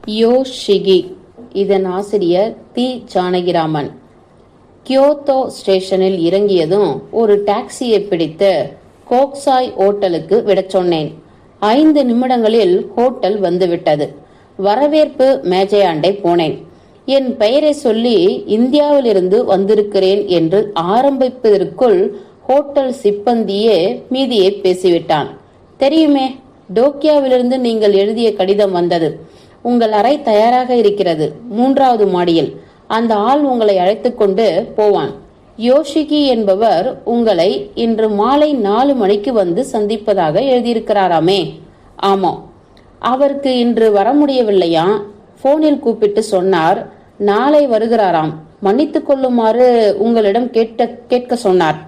யோஷிகி. இதன் ஆசிரியர் தி. ஜானகிராமன். கியோத்தோ ஸ்டேஷனில் இறங்கியதும் ஒரு டாக்ஸியை பிடித்து கோக்சாய் ஓட்டலுக்கு விடச் சொன்னேன். 5 நிமிடங்களில் ஹோட்டல் வந்துவிட்டது. வரவேற்பு மேஜையாண்டை போனேன். என் பெயரை சொல்லி இந்தியாவிலிருந்து வந்திருக்கிறேன் என்று ஆரம்பிப்பதற்குள் ஹோட்டல் சிப்பந்தியே மீதியை பேசிவிட்டான். தெரியுமே, டோக்கியாவிலிருந்து நீங்கள் எழுதிய கடிதம் வந்தது. உங்கள் அறை தயாராக இருக்கிறது, 3வது மாடியில். அந்த ஆள் உங்களை அழைத்து கொண்டு போவான். யோஷிகி என்பவர் உங்களை இன்று மாலை 4 மணிக்கு வந்து சந்திப்பதாக எழுதியிருக்கிறாராமே. ஆமாம், அவருக்கு இன்று வர முடியவில்லையா? போனில் கூப்பிட்டு சொன்னார். நாளை வருகிறாராம். மன்னித்துக் கொள்ளுமாறு உங்களிடம் கேட்க சொன்னார்.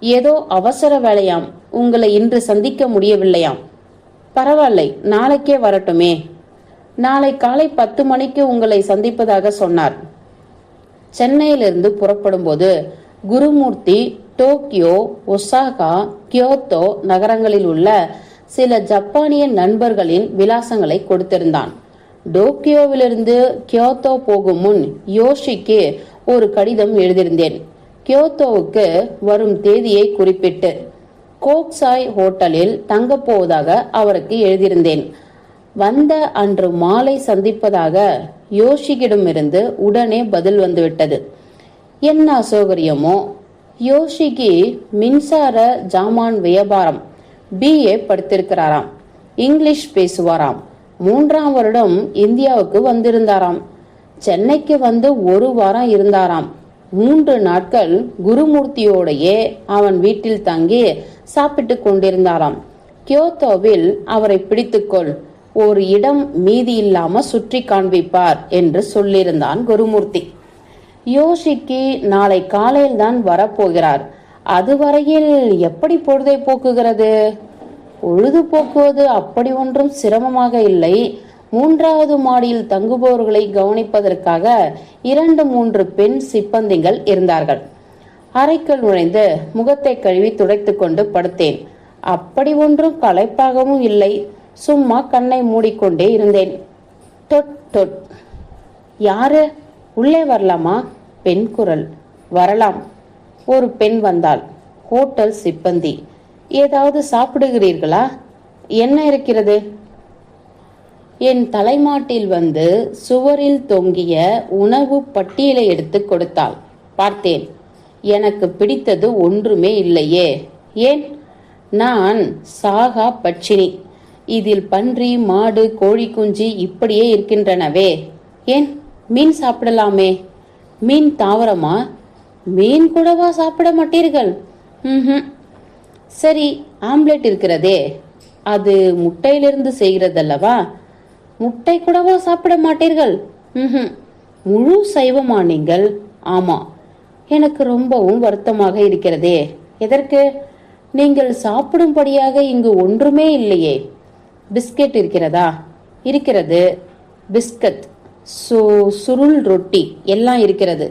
ஏதோ அவசர வேலையாம், உங்களை இன்று சந்திக்க முடியவில்லையாம். பரவாயில்லை, நாளைக்கே வரட்டுமே. நாளை காலை 10 மணிக்கு உங்களை சந்திப்பதாக சொன்னார். சென்னையிலிருந்து புறப்படும் போது குருமூர்த்தி டோக்கியோ, ஒசாகா, கியோத்தோ நகரங்களில் உள்ள சில ஜப்பானிய நண்பர்களின் விலாசங்களை கொடுத்திருந்தான். டோக்கியோவிலிருந்து கியோத்தோ போகும் முன் யோஷிக்கு ஒரு கடிதம் எழுதியிருந்தேன். கியோத்தோவுக்கு வரும் தேதியை குறிப்பிட்டு கோக்சாய் ஹோட்டலில் தங்கப் போவதாக அவருக்கு எழுதியிருந்தேன். வந்த அன்று மாலை சந்திப்பதாக யோஷிக்கிடமிருந்து உடனே பதில் வந்துவிட்டது. என்ன அசௌகரியமோ! யோஷிக்கு மின்சார ஜாமான் வியாபாரம், BA படித்திருக்கிறாராம். இங்கிலீஷ் பேசுவாராம். 3ஆம் வருடம் இந்தியாவுக்கு வந்திருந்தாராம். சென்னைக்கு வந்து 1 வாரம் இருந்தாராம். 3 நாட்கள் குருமூர்த்தியோடையே அவன் வீட்டில் தங்கி சாப்பிட்டு கொண்டிருந்தாராம். கியோத்தோவில் அவரை பிடித்துக்கொள், ஒரு இடம் மீதி இல்லாம சுற்றி காண்பிப்பார் என்று சொல்லியிருந்தான் குருமூர்த்தி. யோஷிக்கு நாளை காலையில் தான் வரப்போகிறார். அதுவரையில் எப்படி பொழுதை போக்குகிறது? பொழுது போக்குவது அப்படி ஒன்றும் சிரமமாக இல்லை. 3வது மாடியில் தங்குபவர்களை கவனிப்பதற்காக 2-3 பெண் சிப்பந்திகள் இருந்தார்கள். அறைக்குள் நுழைந்து முகத்தை கழுவி துடைத்து கொண்டு படுத்தேன். அப்படி ஒன்றும் களைப்பாகவும் இல்லை. சும்மா கண்ணை மூடிக்கொண்டே இருந்தேன். தொட் தொட். யாரு? உள்ளே வரலாமா? பெண் குரல். வரலாம். ஒரு பெண் வந்தாள். ஹோட்டல் சிப்பந்தி. ஏதாவது சாப்பிடுகிறீர்களா? என்ன இருக்கிறது? என் தலைமாட்டில் வந்து சுவரில் தொங்கிய உணவு பட்டியலை எடுத்து கொடுத்தாள். பார்த்தேன். எனக்கு பிடித்தது ஒன்றுமே இல்லையே. ஏன்? நான் சாகா பட்சினி. இதில் பன்றி, மாடு, கோழி குஞ்சு இப்படியே இருக்கின்றனவே. ஏன் மீன் சாப்பிடலாமே. மீன் தாவரமா? மீன் கூடவா சாப்பிட மாட்டீர்கள்? சரி, ஆம்லெட் இருக்கிறதே, அது முட்டையிலிருந்து செய்கிறதல்லவா? முட்டை கூடவா சாப்பிட மாட்டீர்கள்? முழு சைவமா நீங்கள்? ஆமா. எனக்கு ரொம்பவும் வருத்தமாக இருக்கிறதே. எதற்கு? நீங்கள் சாப்பிடும்படியாக இங்கு ஒன்றுமே இல்லையே. பிஸ்கட் இருக்கிறதா? இருக்கிறது. பிஸ்கட், சுருள் ரொட்டி எல்லாம் இருக்கிறது.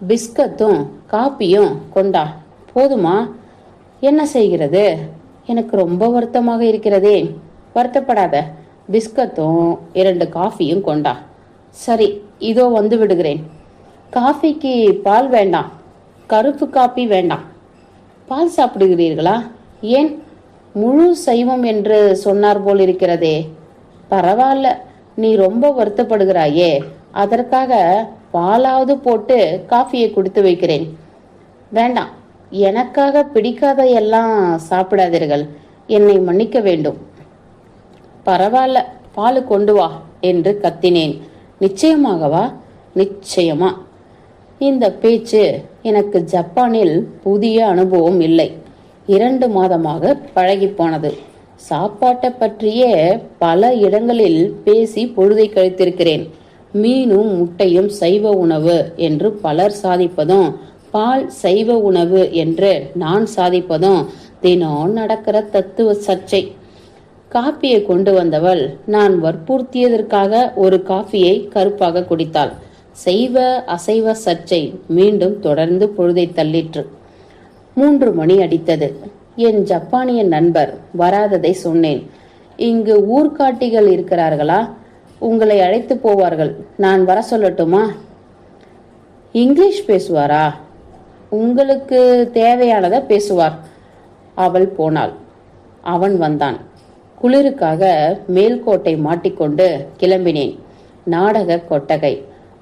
பிஸ்கத்தும் காப்பியும் கொண்டா. போதுமா? என்ன செய்கிறது? எனக்கு ரொம்ப வருத்தமாக இருக்கிறதே. வருத்தப்படாத. பிஸ்கத்தும் 2 காஃபியும் கொண்டா. சரி, இதோ வந்து விடுகிறேன். காஃபிக்கு பால் வேண்டாம், கருப்பு காப்பி வேண்டாம். பால் சாப்பிடுகிறீர்களா? ஏன்? முழு சைவம் என்று சொன்னார் போல் இருக்கிறதே. பரவாயில்ல, நீ ரொம்ப வருத்தப்படுகிறாயே, அதற்காக பாலாவது போட்டு காஃபியை குடித்து வைக்கிறேன். வேண்டாம், எனக்காக பிடிக்காத எல்லாம் சாப்பிடாதீர்கள். என்னை மன்னிக்க வேண்டும். பரவாயில்ல, பால் கொண்டு வா என்று கத்தினேன். நிச்சயமாகவா? நிச்சயமா. இந்த பேச்சு எனக்கு ஜப்பானில் புதிய அனுபவம் இல்லை. 2 மாதமாக பழகி போனது. சாப்பாட்டை பற்றியே பல இடங்களில் பேசி பொழுதை கழித்திருக்கிறேன். மீனும் முட்டையும் சைவ உணவு என்று பலர் சாதிப்பதும், பால் சைவ உணவு என்று நான் சாதிப்பதும் தினம் நடக்கிற தத்துவ சர்ச்சை. காப்பியை கொண்டு வந்தவள் நான் வற்புறுத்தியதற்காக ஒரு காஃபியை கருப்பாக குடித்தாள். செய்வ அசைவ சர்ச்சை மீண்டும் தொடர்ந்து பொழுதை தள்ளிற்று. 3 மணி அடித்தது. என் ஜப்பானிய நண்பர் வராததை சொன்னேன். இங்கு ஊர்காட்டிகள் இருக்கிறார்களா? உங்களை அழைத்து போவார்கள். நான் வர சொல்லட்டுமா? இங்கிலீஷ் பேசுவாரா? உங்களுக்கு தேவையானதை பேசுவார். அவள் போனாள். அவன் வந்தான். குளிருக்காக மேல்கோட்டை மாட்டிக்கொண்டு கிளம்பினேன். நாடக கொட்டகை,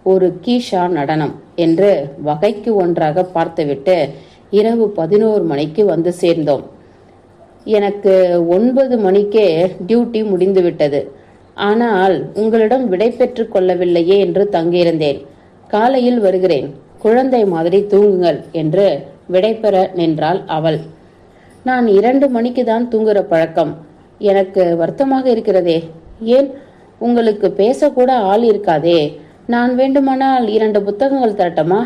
ஒரு கீஷா நடனம் என்று வகைக்கு ஒன்றாக பார்த்துவிட்டு இரவு 11 மணிக்கு வந்து சேர்ந்தோம். எனக்கு 9 மணிக்கே டியூட்டி முடிந்துவிட்டது. ஆனால் உங்களிடம் விடை பெற்று கொள்ளவில்லையே என்று தங்கியிருந்தேன். காலையில் வருகிறேன், குழந்தை மாதிரி தூங்குங்கள் என்று விடைபெற நின்றாள் அவள். நான் 2 மணிக்கு தான் தூங்குற பழக்கம். எனக்கு வருத்தமாக இருக்கிறதே. ஏன், உங்களுக்கு பேசக்கூட ஆள் இருக்காதே? நான் வேண்டுமானால் 2 புத்தகங்கள் தரட்டுமா?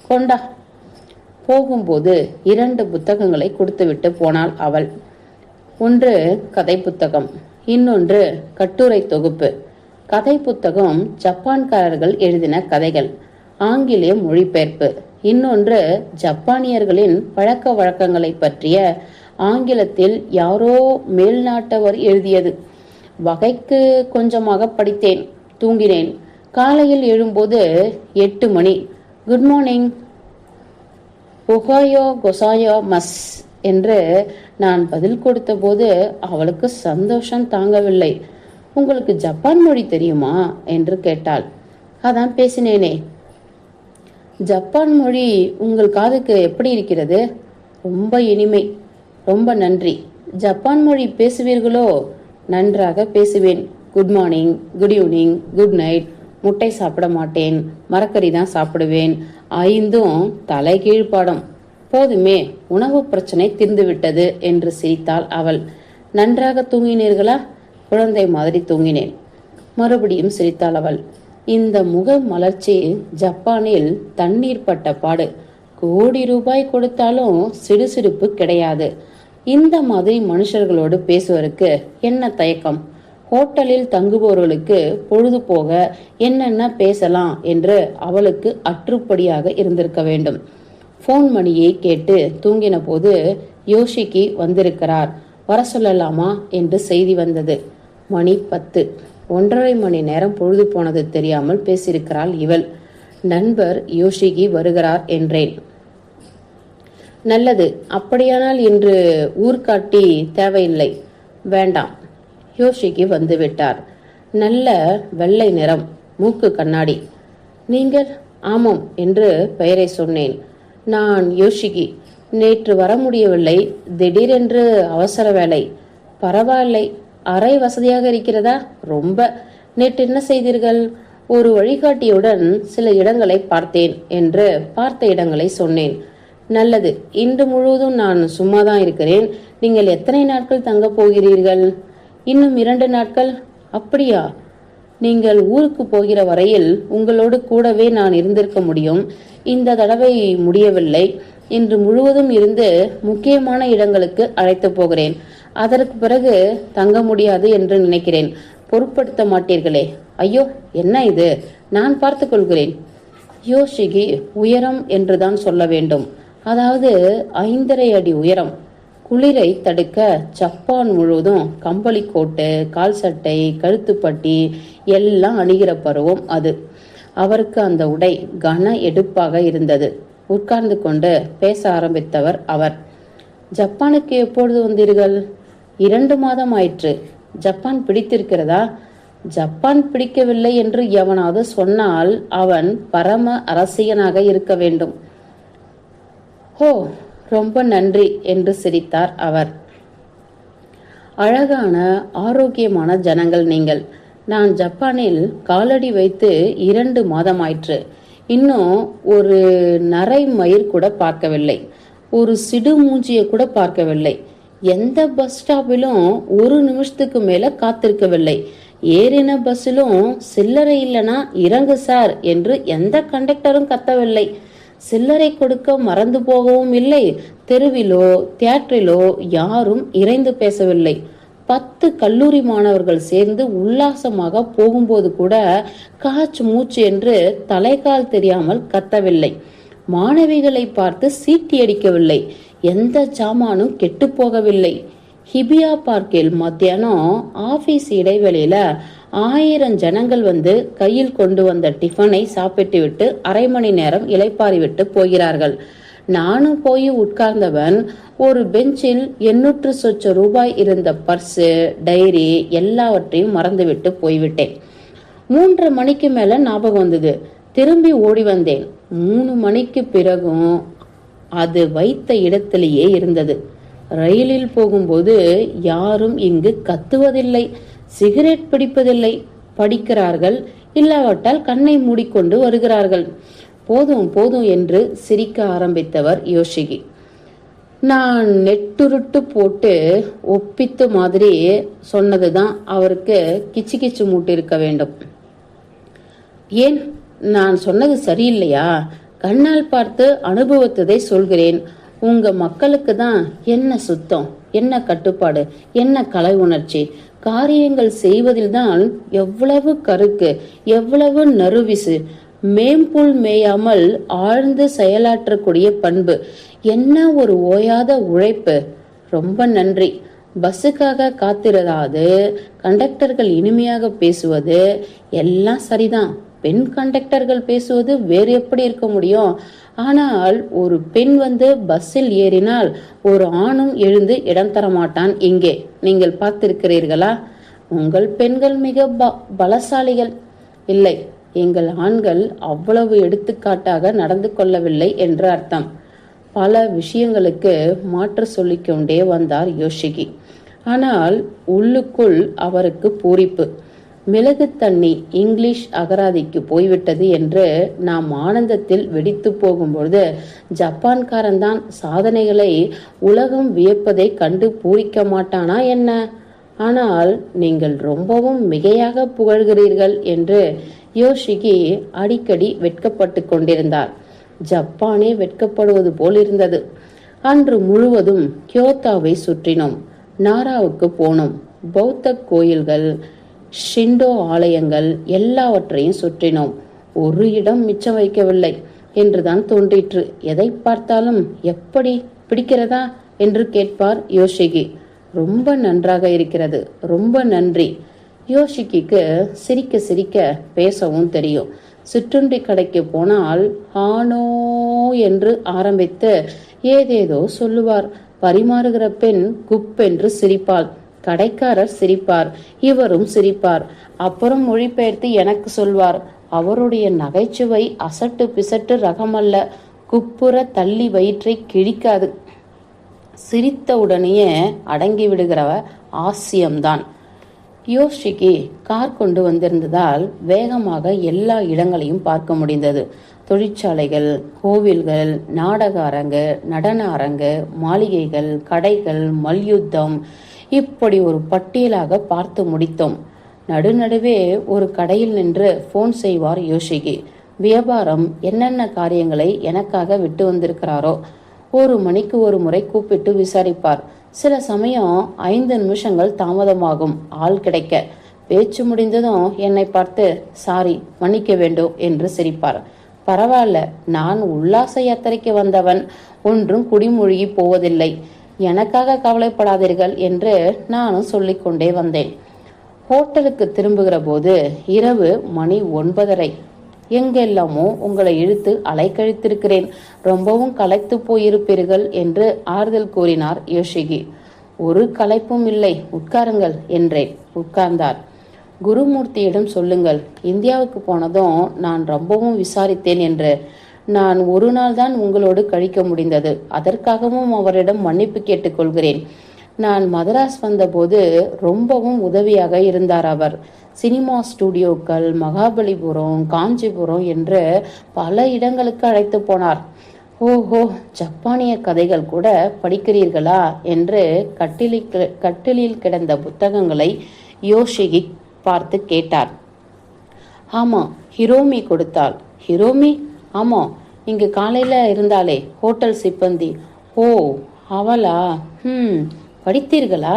கொண்டா. போகும்போது 2 புத்தகங்களை கொடுத்துவிட்டு போனாள் அவள். ஒன்று கதை புத்தகம், இன்னொன்று கட்டுரை தொகுப்பு. கதை புத்தகம் ஜப்பான்காரர்கள் எழுதின கதைகள், ஆங்கிலேய மொழிபெயர்ப்பு. இன்னொன்று ஜப்பானியர்களின் பழக்க வழக்கங்களை பற்றிய ஆங்கிலத்தில் யாரோ மேல்நாட்டவர் எழுதியது. வகைக்கு கொஞ்சமாக படித்தேன், தூங்கினேன். காலையில் எழும்போது 8 மணி. Good morning. ஒஹாயோ கொசாயோ மஸ் என்று நான் பதில் கொடுத்த போது அவளுக்கு சந்தோஷம் தாங்கவில்லை. உங்களுக்கு ஜப்பான் மொழி தெரியுமா என்று கேட்டாள். அதான் பேசினேனே. ஜப்பான் மொழி உங்கள் காதுக்கு எப்படி இருக்கிறது? ரொம்ப இனிமை. ரொம்ப நன்றி. ஜப்பான் மொழி பேசுவீர்களோ? நன்றாக பேசுவேன். Good morning, good evening, good night. முட்டை சாப்பிட மாட்டேன், மரக்கறி தான் சாப்பிடுவேன். 5ம் தலை கீழ்ப்பாடம். போதுமே, உணவு பிரச்சனை தீர்ந்துவிட்டது என்று சிரித்தாள் அவள். நன்றாக தூங்கினீர்களா? குழந்தை மாதிரி தூங்கினேன். மறுபடியும் சிரித்தாள் அவள். இந்த முக மலர்ச்சி ஜப்பானில் தண்ணீர் பட்ட பாடு. கோடி ரூபாய் கொடுத்தாலும் சிடுசிடுப்பு கிடையாது. இந்த மாதிரி மனுஷர்களோடு பேசுவதற்கு என்ன தயக்கம்? ஹோட்டலில் தங்குபவர்களுக்கு பொழுது போக என்னென்ன பேசலாம் என்று அவளுக்கு அற்றுப்படியாக இருந்திருக்க வேண்டும். போன் மணியை கேட்டு தூங்கின போது யோஷிக்கு வந்திருக்கிறார், வர சொல்லலாமா என்று செய்தி வந்தது. மணி 10. 1.5 மணி நேரம் பொழுது போனது தெரியாமல் பேசியிருக்கிறாள் இவள். நண்பர் யோஷிகி வருகிறார் என்றேன். நல்லது, அப்படியானால் இன்று ஊர்காட்டி தேவையில்லை. வேண்டாம். யோஷிகி வந்துவிட்டார். நல்ல வெள்ளை நிறம், மூக்கு கண்ணாடி. நீங்கள்? ஆமாம் என்று பெயரை சொன்னேன். நான் யோஷிகி. நேற்று வர முடியவில்லை, திடீரென்று அவசர வேலை. பரவாயில்லை, அறை வசதியாக இருக்கிறதா? ரொம்ப. நேற்று என்ன செய்தீர்கள்? ஒரு வழிகாட்டியுடன் சில இடங்களை பார்த்தேன் என்று பார்த்த இடங்களை சொன்னேன். நல்லது, இன்று முழுவதும் நான் சும்மாதான் இருக்கிறேன். நீங்கள் எத்தனை நாட்கள் தங்க போகிறீர்கள்? இன்னும் 2 நாட்கள். அப்படியா? நீங்கள் ஊருக்கு போகிற வரையில் உங்களோடு கூடவே நான் இருந்திருக்க முடியும். இந்த தடவை முடியவில்லை. இன்று முழுவதும் இருந்து முக்கியமான இடங்களுக்கு அழைத்து போகிறேன். அதற்கு பிறகு தங்க முடியாது என்று நினைக்கிறேன். பொருட்படுத்த மாட்டீர்களே? ஐயோ, என்ன இது? நான் பார்த்து கொள்கிறேன். யோஷிகி உயரம் என்றுதான் சொல்ல வேண்டும். அதாவது 5.5 அடி உயரம். குளிரை தடுக்க ஜப்பான் முழுவதும் கம்பளி கோட்டு, கால் சட்டை, கழுத்துப்பட்டி எல்லாம் அணிகிற பருவம் அது. அவருக்கு அந்த உடை கன எடுப்பாக இருந்தது. உட்கார்ந்து கொண்டு பேச ஆரம்பித்தவர் அவர். ஜப்பானுக்கு எப்பொழுது வந்தீர்கள்? 2 மாதம் ஆயிற்று. ஜப்பான் பிடித்திருக்கிறதா? ஜப்பான் பிடிக்கவில்லை என்று எவனாவது சொன்னால் அவன் பரம அரசியனாக இருக்க வேண்டும். ஓ, ரொம்ப நன்றி என்று சிரித்தார் அவர். அழகான ஆரோக்கியமான ஜனங்கள் நீங்கள். நான் ஜப்பானில் காலடி வைத்து 2 மாதமாயிற்று. இன்னும் ஒரு நரை மயிர் கூட பார்க்கவில்லை. ஒரு சிடு மூஞ்சியை கூட பார்க்கவில்லை. எந்த பஸ் ஸ்டாப்பிலும் 1 நிமிஷத்துக்கு மேல காத்திருக்கவில்லை. ஏறின பஸ்ஸிலும் சில்லறை இல்லைனா இறங்கு சார் என்று எந்த கண்டக்டரும் கத்தவில்லை. சில்லறை கொடுக்க மறந்து போகவும் இல்லை. தெருவிலோ தியேட்டரிலோ யாரும் இறைந்து பேசவில்லை. 10 கல்லூரி மாணவர்கள் சேர்ந்து உல்லாசமாக போகும்போது கூட காச்சு மூச்சு என்று தலைகால் தெரியாமல் கத்தவில்லை. மாணவிகளை பார்த்து சீட்டி அடிக்கவில்லை. எந்த சாமானும் கெட்டு போகவில்லை. ஹிபியா பார்க்கில் மத்தியானம் ஆபீஸ் இடைவெளியில 1000 ஜனங்கள் வந்து கையில் கொண்டு வந்த டிஃபனை சாப்பிட்டு விட்டு அரை மணி நேரம் இளைப்பாறி விட்டு போகிறார்கள். நானும் போய் உட்கார்ந்தவன் ஒரு பெஞ்சில் 800 சொச்ச ரூபாய் இருந்த பர்ஸு, டைரி எல்லாவற்றையும் மறந்துவிட்டு போய்விட்டேன். 3:30 மணிக்கு மேல ஞாபகம் வந்தது. திரும்பி ஓடி வந்தேன். 3 மணிக்கு பிறகும் அது வைத்த இடத்திலேயே இருந்தது. ரயிலில் போகும்போது யாரும் இங்கு கத்துவதில்லை, சிகரெட் பிடிப்பதில்லை. படிக்கிறார்கள், இல்லாவிட்டால் கண்ணை மூடிக்கொண்டு வருகிறார்கள். போதும் போதும் என்று சிரிக்க ஆரம்பித்தவர் யோஷிகி. நான் நெட்டுருட்டு போட்டு ஒப்பித்து மாதிரி சொன்னதுதான் அவருக்கு கிச்சு கிச்சு மூட்டு இருக்க வேண்டும். ஏன், நான் சொன்னது சரியில்லையா? கண்ணால் பார்த்து அனுபவத்ததை சொல்கிறேன். உங்க மக்களுக்கு தான் என்ன சுத்தம், என்ன கட்டுப்பாடு, என்ன கலை உணர்ச்சி. காரியங்கள் செய்வதில்தான் எவ்வளவு கருக்கு, எவ்வளவு நறுவிசு. மேம்புல் மேயாமல் ஆழ்ந்து செயலாற்றக்கூடிய பண்பு. என்ன ஒரு ஓயாத உழைப்பு. ரொம்ப நன்றி. பஸ்ஸுக்காக காத்திருந்தாது, கண்டக்டர்கள் இனிமையாக பேசுவது எல்லாம் சரிதான். பெண் கண்டக்டர்கள் பேசுவது வேறு எப்படி இருக்க முடியும்? ஆனால் ஒரு பெண் வந்து பஸ்ஸில் ஏறினால் ஒரு ஆணும் எழுந்து இடம் தர மாட்டான். இங்கே நீங்கள் பார்த்திருக்கிறீர்களா? உங்கள் பெண்கள் மிக பலசாலிகள். இல்லை, எங்கள் ஆண்கள் அவ்வளவு எடுத்துக்காட்டாக நடந்து கொள்ளவில்லை என்று அர்த்தம். பல விஷயங்களுக்கு மாற்று சொல்லிக்கொண்டே வந்தார் யோஷிகி. ஆனால் உள்ளுக்குள் அவருக்கு பூரிப்பு. மிளகு தண்ணி இங்கிலீஷ் அகராதிக்கு போய்விட்டது என்று நாம் ஆனந்தத்தில் வெடித்து போகும்பொழுது ஜப்பான்காரன் தான் சாதனைகளை உலகம் வியப்பதை கண்டு பூரிக்க மாட்டானா என்ன? ஆனால் நீங்கள் ரொம்பவும் மிகையாக புகழ்கிறீர்கள் என்று யோஷிகி அடிக்கடி வெட்கப்பட்டு கொண்டிருந்தார். ஜப்பானே வெட்கப்படுவது போல் இருந்தது. அன்று முழுவதும் கியோத்தாவை சுற்றினோம். நாராவுக்கு போனோம். பௌத்த கோயில்கள், ஷிண்டோ ஆலயங்கள் எல்லாவற்றையும் சுற்றினோம். ஒரு இடம் மிச்சம் வைக்கவில்லை என்றுதான் தோன்றிற்று. எதை பார்த்தாலும் எப்படி பிடிக்கிறதா என்று கேட்பார் யோஷிகி. ரொம்ப நன்றாக இருக்கிறது, ரொம்ப நன்றி. யோஷிகிக்கு சிரிக்க சிரிக்க பேசவும் தெரியும். சிற்றுண்டி கடைக்கு போனால் ஆனோ என்று ஆரம்பித்து ஏதேதோ சொல்லுவார். பரிமாறுகிற பெண் குப்பென்று சிரிப்பாள். கடைக்காரர் சிரிப்பார், இவரும் சிரிப்பார். அப்புறம் மொழிபெயர்த்து எனக்கு சொல்வார். அவருடைய நகைச்சுவை அசட்டு பிசட்டு ரகமல்ல, குப்புற தள்ளி வயிற்றை கிழிக்காது. சிரித்த உடனேயே அடங்கி விடுகிறவ ஆசியம்தான். யோஷிகி கார் கொண்டு வந்திருந்ததால் வேகமாக எல்லா இடங்களையும் பார்க்க முடிந்தது. தொழிற்சாலைகள், கோவில்கள், நாடக அரங்கு, நடன அரங்கு, மாளிகைகள், கடைகள், மல்யுத்தம், இப்படி ஒரு பட்டியலாக பார்த்து முடித்தோம். நடுநடுவே ஒரு கடையில் நின்று போன் செய்வார் யோஷிகி. வியாபாரம் என்னென்ன காரியங்களை எனக்காக விட்டு வந்திருக்கிறாரோ 1 மணிக்கு ஒரு முறை கூப்பிட்டு விசாரிப்பார். சில சமயம் 5 நிமிஷங்கள் தாமதமாகும் ஆள் கிடைக்க. பேச்சு முடிந்ததும் என்னை பார்த்து சாரி, மன்னிக்க வேண்டும் என்று சிரிப்பார். பரவாயில்ல, நான் உல்லாச யாத்திரைக்கு வந்தவன், ஒன்றும் குடிமூழ்கி போவதில்லை, எனக்காக கவலைப்படாதீர்கள் என்று நானும் சொல்லிக்கொண்டே வந்தேன். ஹோட்டலுக்கு திரும்புகிற போது இரவு மணி 9:30. எங்கெல்லாமோ உங்களை இழுத்து அலைக்கழித்திருக்கிறேன், ரொம்பவும் களைத்து போயிருப்பீர்கள் என்று ஆறுதல் கூறினார் யோஷிகி. ஒரு களைப்பும் இல்லை, உட்காருங்கள் என்றேன். உட்கார்ந்தார். குருமூர்த்தியிடம் சொல்லுங்கள், இந்தியாவுக்கு போனதும் நான் ரொம்பவும் விசாரித்தேன் என்று. நான் ஒரு நாள் தான் உங்களோடு கழிக்க முடிந்தது, அதற்காகவும் அவரிடம் மன்னிப்பு கேட்டுக்கொள்கிறேன். நான் மதராஸ் வந்தபோது ரொம்பவும் உதவியாக இருந்தார் அவர். சினிமா ஸ்டுடியோக்கள், மகாபலிபுரம், காஞ்சிபுரம் என்று பல இடங்களுக்கு அழைத்து போனார். ஓஹோ, ஜப்பானிய கதைகள் கூட படிக்கிறீர்களா என்று கட்டிலில் கிடந்த புத்தகங்களை யோஷிகி பார்த்து கேட்டார். ஆமா, ஹிரோமி கொடுத்தாள். ஹிரோமி? ஆமா, இங்கு காலையில இருந்தாலே ஹோட்டல் சிப்பந்தி. ஓ, அவளா? படித்தீர்களா?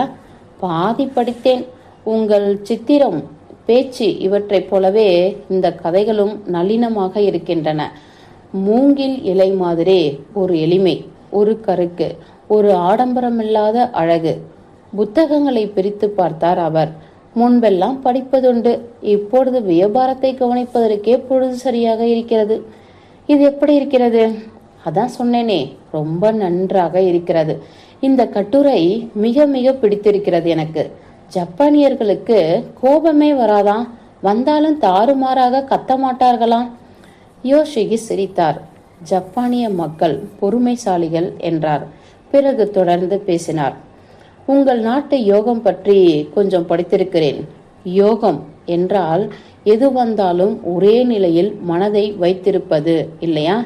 பாதி படித்தேன். உங்கள் சித்திரம், பேச்சு இவற்றைப் போலவே இந்த கதைகளும் நளினமாக இருக்கின்றன. மூங்கில் இலை மாதிரி ஒரு எளிமை, ஒரு கருக்கு, ஒரு ஆடம்பரமில்லாத அழகு. புத்தகங்களை பிரித்து பார்த்தார் அவர். முன்பெல்லாம் படிப்பதுண்டு, இப்பொழுது வியாபாரத்தை கவனிப்பதற்கே பொழுது சரியாக இருக்கிறது. இது எப்படி இருக்கிறது? அதான் சொன்னேனே, ரொம்ப நன்றாக இருக்கிறது. இந்த கட்டுரை மிக மிக பிடித்திருக்கிறது எனக்கு. ஜப்பானியர்களுக்கு கோபமே வராதாம், வந்தாலும் தாறுமாறாக கத்த மாட்டார்களாம். யோஷிகி சிரித்தார். ஜப்பானிய மக்கள் பொறுமைசாலிகள் என்றார். பிறகு தொடர்ந்து பேசினார். உங்கள் நாட்டு யோகம் பற்றி கொஞ்சம் படித்திருக்கிறேன். யோகம் என்றால் எது வந்தாலும் ஒரே நிலையில் மனதை வைத்திருப்பது இல்லையா?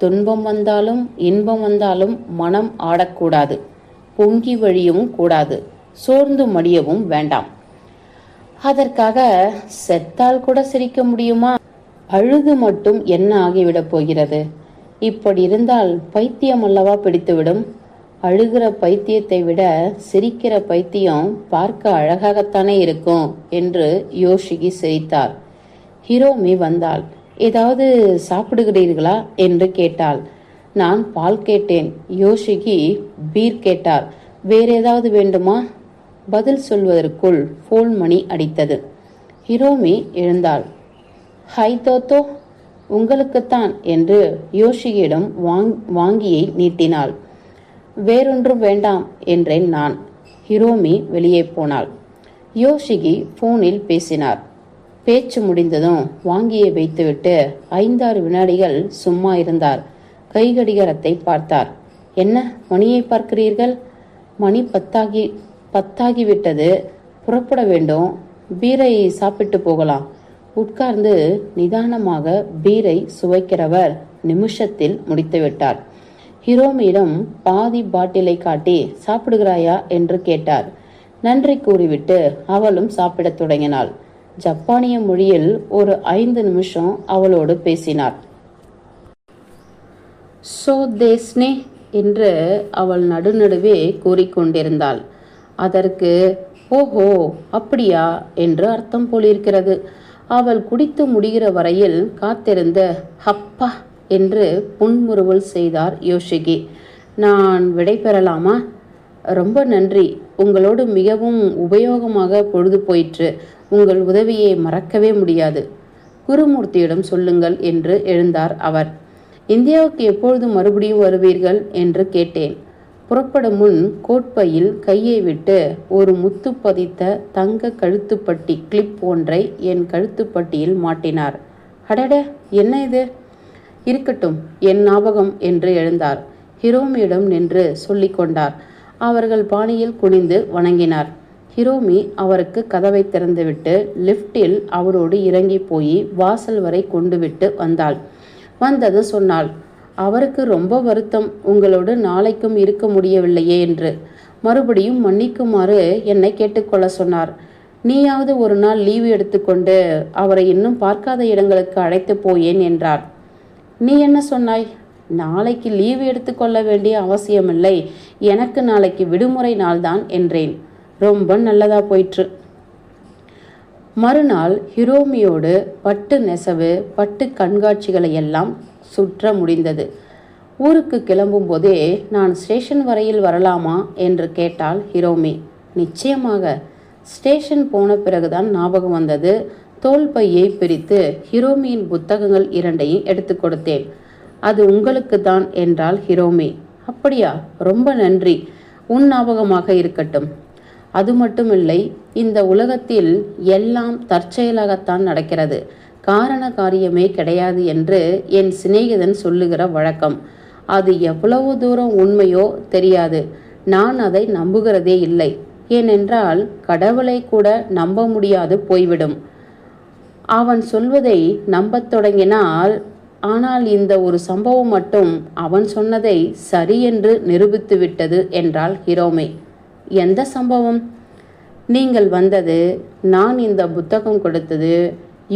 துன்பம் வந்தாலும் இன்பம் வந்தாலும் மனம் ஆடக்கூடாது, பொங்கி வழியவும் கூடாது, சோர்ந்து மடியவும் வேண்டாம். அதற்காக செத்தால் கூட சிரிக்க முடியுமா? அழுது மட்டும் என்ன ஆகிவிடப் போகிறது? இப்படி இருந்தால் பைத்தியம் அல்லவா பிடித்துவிடும். அழுகிற பைத்தியத்தை விட சிரிக்கிற பைத்தியம் பார்க்க அழகாகத்தானே இருக்கும் என்று யோஷிகி சிரித்தார். ஹிரோமி வந்தாள். ஏதாவது சாப்பிடுகிறீர்களா என்று கேட்டாள். நான் பால் கேட்டேன். யோஷிகி பீர் கேட்டார். வேற ஏதாவது வேண்டுமா? பதில் சொல்வதற்குள் போன் மணி அடித்தது. ஹிரோமி எழுந்தாள். ஹை தோத்தோ, உங்களுக்குத்தான் என்று யோஷிகியிடம் வாங்கியை நீட்டினாள். வேறொன்றும் வேண்டாம் என்றேன் நான். ஹிரோமி வெளியே போனாள். யோஷிகி போனில் பேசினார். பேச்சு முடிந்ததும் வாங்கியை வைத்துவிட்டு 5-6 வினாடிகள் சும்மா இருந்தார். கைகடிகாரத்தை பார்த்தார். என்ன மணியை பார்க்கிறீர்கள்? மணி 10 புறப்பட வேண்டும். பீரை சாப்பிட்டு போகலாம். உட்கார்ந்து நிதானமாக பீரை சுவைக்கிறவர் நிமிஷத்தில் முடித்துவிட்டார். ஹிரோமியிடம் பாதி பாட்டிலை காட்டி சாப்பிடுகிறாயா என்று கேட்டார். நன்றி கூறிவிட்டு அவளும் சாப்பிடத் தொடங்கினாள். ஜப்பானிய மொழியில் ஒரு 5 நிமிஷம் அவளோடு பேசினார். சோ தேஸ்னே என்று அவள் நடுநடுவே கூறிக்கொண்டிருந்தாள். அதற்கு ஓஹோ அப்படியா என்று அர்த்தம் போலிருக்கிறது. அவள் குடித்து முடிகிற வரையில் காத்திருந்த ஹப்பா என்று புன்முறுவல் செய்தார் யோஷிகி. நான் விடை பெறலாமா? ரொம்ப நன்றி. உங்களோடு மிகவும் உபயோகமாக பொழுது போயிற்று. உங்கள் உதவியை மறக்கவே முடியாது. குருமூர்த்தியிடம் சொல்லுங்கள் என்று எழுந்தார் அவர். இந்தியாவுக்கு எப்பொழுது மறுபடியும் வருவீர்கள் என்று கேட்டேன். புறப்படும் முன் கோட்பையில் கையை விட்டு ஒரு முத்து பதித்த தங்க கழுத்துப்பட்டி கிளிப் ஒன்றை என் கழுத்துப்பட்டியில் மாட்டினார். அடட, என்ன இது? இருக்கட்டும், என் ஞாபகம் என்று எழுந்தார். ஹிரோமியிடம் நின்று சொல்லிக் கொண்டார். அவர்கள் பாணியில் குனிந்து வணங்கினார். ஹிரோமி அவருக்கு கதவை திறந்துவிட்டு லிப்டில் அவரோடு இறங்கி போய் வாசல் வரை கொண்டு விட்டு வந்தாள். வந்தது சொன்னாள். அவருக்கு ரொம்ப வருத்தம், உங்களோடு நாளைக்கும் இருக்க முடியவில்லையே என்று. மறுபடியும் மன்னிக்குமாறு என்னை கேட்டுக்கொள்ள சொன்னார். நீயாவது ஒரு நாள் லீவு எடுத்துக்கொண்டு அவரை இன்னும் பார்க்காத இடங்களுக்கு அழைத்து போயேன் என்றார். நீ என்ன சொன்னாய்? நாளைக்கு லீவு எடுத்துக்கொள்ள வேண்டிய அவசியமில்லை, எனக்கு நாளைக்கு விடுமுறை நாள்தான் என்றேன். ரொம்ப நல்லதா போயிற்று. மறுநாள் ஹிரோமியோடு பட்டு நெசவு பட்டு கண்காட்சிகளை எல்லாம் சுற்ற முடிந்தது. ஊருக்கு கிளம்பும் போதே நான் ஸ்டேஷன் வரையில் வரலாமா என்று கேட்டாள் ஹிரோமி. நிச்சயமாக. ஸ்டேஷன் போன பிறகுதான் ஞாபகம் வந்தது. தோல் பையை பிரித்து ஹிரோமியின் புத்தகங்கள் 2ஐயும் எடுத்து கொடுத்தேன். அது உங்களுக்கு தான் என்றாள் ஹிரோமி. அப்படியா, ரொம்ப நன்றி. உன் ஞாபகமாக இருக்கட்டும். அது மட்டுமில்லை, இந்த உலகத்தில் எல்லாம் தற்செயலாகத்தான் நடக்கிறது, காரண காரியமே கிடையாது என்று என் சிநேகிதன் சொல்லுகிற வழக்கம். அது எவ்வளவு தூரம் உண்மையோ தெரியாது. நான் அதை நம்புகிறதே இல்லை. ஏனென்றால் கடவுளை கூட நம்ப முடியாது போய்விடும். அவன் சொல்வதை நம்பத் தொடங்கினால், ஆனால் இந்த ஒரு சம்பவம் மட்டும் அவன் சொன்னதை சரி என்று நிரூபித்து விட்டது என்றாள் ஹிரோமி. எந்த சம்பவம்? நீங்கள் வந்தது, நான் இந்த புத்தகம் கொடுத்தது,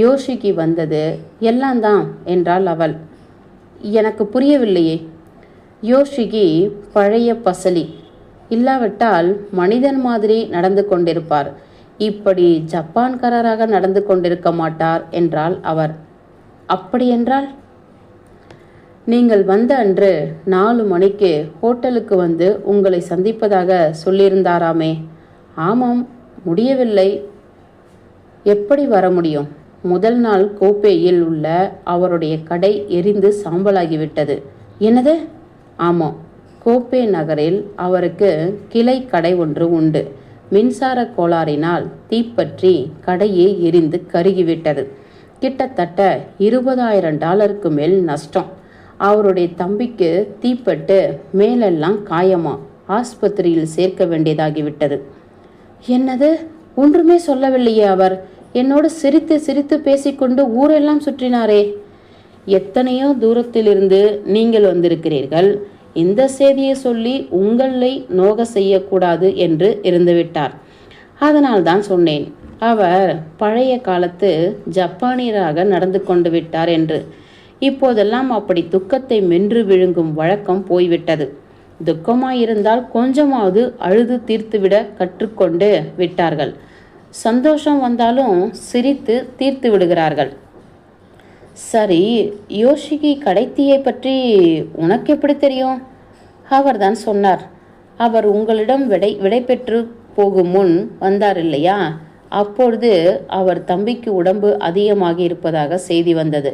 யோஷிக்கு வந்தது, எல்லாம் தான் என்றாள் அவள். எனக்கு புரியவில்லையே. யோஷிகி பழைய பசலி, இல்லாவிட்டால் மனிதன் மாதிரி நடந்து கொண்டிருப்பார். இப்படி ஜப்பான்காரராக நடந்து கொண்டிருக்க மாட்டார் என்றாள் அவர். அப்படியென்றால்? நீங்கள் வந்த அன்று 4 மணிக்கு ஹோட்டலுக்கு வந்து உங்களை சந்திப்பதாக சொல்லியிருந்தாராமே? ஆமாம், முடியவில்லை. எப்படி வர முடியும்? முதல் நாள் கோப்பையில் உள்ள அவருடைய கடை எரிந்து சாம்பலாகிவிட்டது. என்னது? ஆமாம், கோப்பே நகரில் அவருக்கு கிளை கடை ஒன்று உண்டு. மின்சார கோளாறினால் தீப்பற்றி கடையே எரிந்து கருகிவிட்டது. கிட்டத்தட்ட $20,000 மேல் நஷ்டம். அவருடைய தம்பிக்கு தீப்பட்டு மேலெல்லாம் காயமா, ஆஸ்பத்திரியில் சேர்க்க வேண்டியதாகிவிட்டது. என்னது? ஒன்றுமே சொல்லவில்லையே அவர். என்னோடு சிரித்து சிரித்து பேசிக்கொண்டு ஊரெல்லாம் சுற்றினாரே. எத்தனையோ தூரத்திலிருந்து நீங்கள் வந்திருக்கிறீர்கள். இந்த செய்தியை சொல்லி உங்களை நோக செய்யக்கூடாது என்று இருந்துவிட்டார். அதனால்தான் சொன்னேன், அவர் பழைய காலத்து ஜப்பானியராக நடந்து கொண்டு விட்டார் என்று. இப்போதெல்லாம் அப்படி துக்கத்தை மென்று விழுங்கும் வழக்கம் போய்விட்டது. துக்கமாயிருந்தால் கொஞ்சமாவது அழுது தீர்த்துவிட கற்றுக்கொண்டு விட்டார்கள். சந்தோஷம் வந்தாலும் சிரித்து தீர்த்து விடுகிறார்கள். சரி, யோஷிகி கடைத்தீயை பற்றி உனக்கு எப்படி தெரியும்? அவர்தான் சொன்னார். அவர் உங்களிடம் விடை பெற்று போகும் முன் வந்தார் இல்லையா? அப்பொழுது அவர் தம்பிக்கு உடம்பு அதிகமாகி இருப்பதாக செய்தி வந்தது.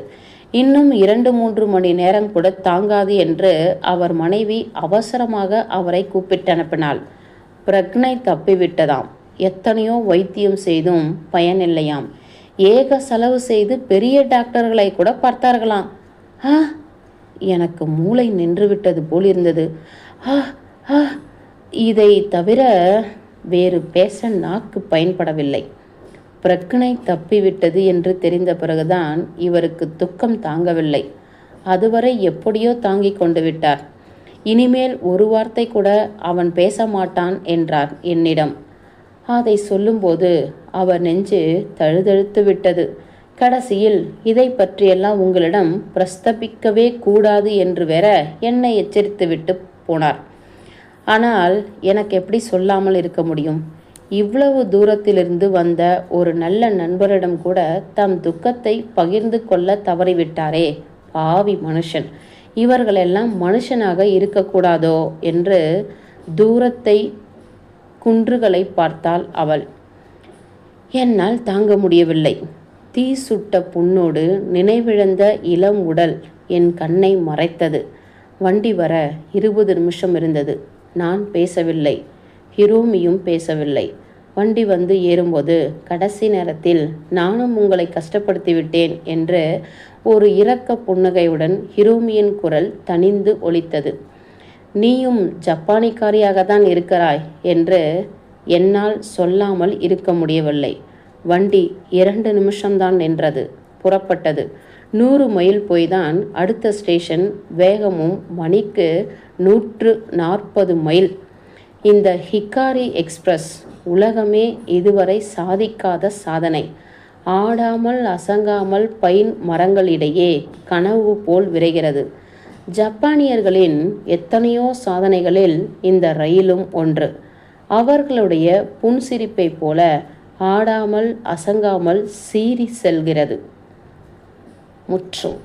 இன்னும் 2-3 மணி நேரம் கூட தாங்காது என்று அவர் மனைவி அவசரமாக அவரை கூப்பிட்டு அனுப்பினாள். பிரக்னை தப்பிவிட்டதாம். எத்தனையோ வைத்தியம் செய்தும் பயனில்லையாம். ஏக செலவு செய்து பெரிய டாக்டர்களை கூட பார்த்தார்களாம். எனக்கு மூளை நின்று விட்டது போல் இருந்தது. இதை தவிர வேறு பேச நாக்கு பயன்படவில்லை. பிரக்னை தப்பிவிட்டது என்று தெரிந்த பிறகுதான் இவருக்கு துக்கம் தாங்கவில்லை. அதுவரை எப்படியோ தாங்கிக் கொண்டு விட்டார். இனிமேல் ஒரு வார்த்தை கூட அவன் பேச மாட்டான் என்றார் என்னிடம். அதை சொல்லும்போது அவர் நெஞ்சு தழுதழுத்து விட்டது. கடைசியில் இதை பற்றியெல்லாம் உங்களிடம் பிரஸ்தபிக்கவே கூடாது என்று வேற என்னை எச்சரித்து விட்டு போனார். ஆனால் எனக்கு எப்படி சொல்லாமல் இருக்க முடியும்? இவ்வளவு தூரத்திலிருந்து வந்த ஒரு நல்ல நண்பரிடம் கூட தம் துக்கத்தை பகிர்ந்து கொள்ள தவறிவிட்டாரே. பாவி மனுஷன். இவர்களெல்லாம் மனுஷனாக இருக்கக்கூடாதோ என்று தூரத்தை குன்றுகளை பார்த்தாள் அவள். என்னால் தாங்க முடியவில்லை. தீ சுட்ட புண்ணோடு நினைவிழந்த இளம் உடல் என் கண்ணை மறைத்தது. வண்டி வர 20 நிமிஷம் இருந்தது. நான் பேசவில்லை. ஹிரோமியும் பேசவில்லை. வண்டி வந்து ஏறும்போது கடைசி நேரத்தில் நானும் உங்களை கஷ்டப்படுத்தி விட்டேன் என்று ஒரு இரக்க புன்னகையுடன் ஹிரோமியின் குரல் தணிந்து ஒலித்தது. நீயும் ஜப்பானிக்காரியாகத்தான் இருக்கிறாய் என்று என்னால் சொல்லாமல் இருக்க முடியவில்லை. வண்டி 2 நிமிஷம்தான் நின்றது. புறப்பட்டது. 100 மைல் போய்தான் அடுத்த ஸ்டேஷன். வேகமும் மணிக்கு 140 மைல். இந்த ஹிக்காரி எக்ஸ்பிரஸ் உலகமே இதுவரை சாதிக்காத சாதனை. ஆடாமல் அசங்காமல் பைன் மரங்களிடையே கனவு போல் விரைகிறது. ஜப்பானியர்களின் எத்தனையோ சாதனைகளில் இந்த ரயிலும் ஒன்று. அவர்களுடைய புன்சிரிப்பை போல ஆடாமல் அசங்காமல் சீறி செல்கிறது. முற்றும்.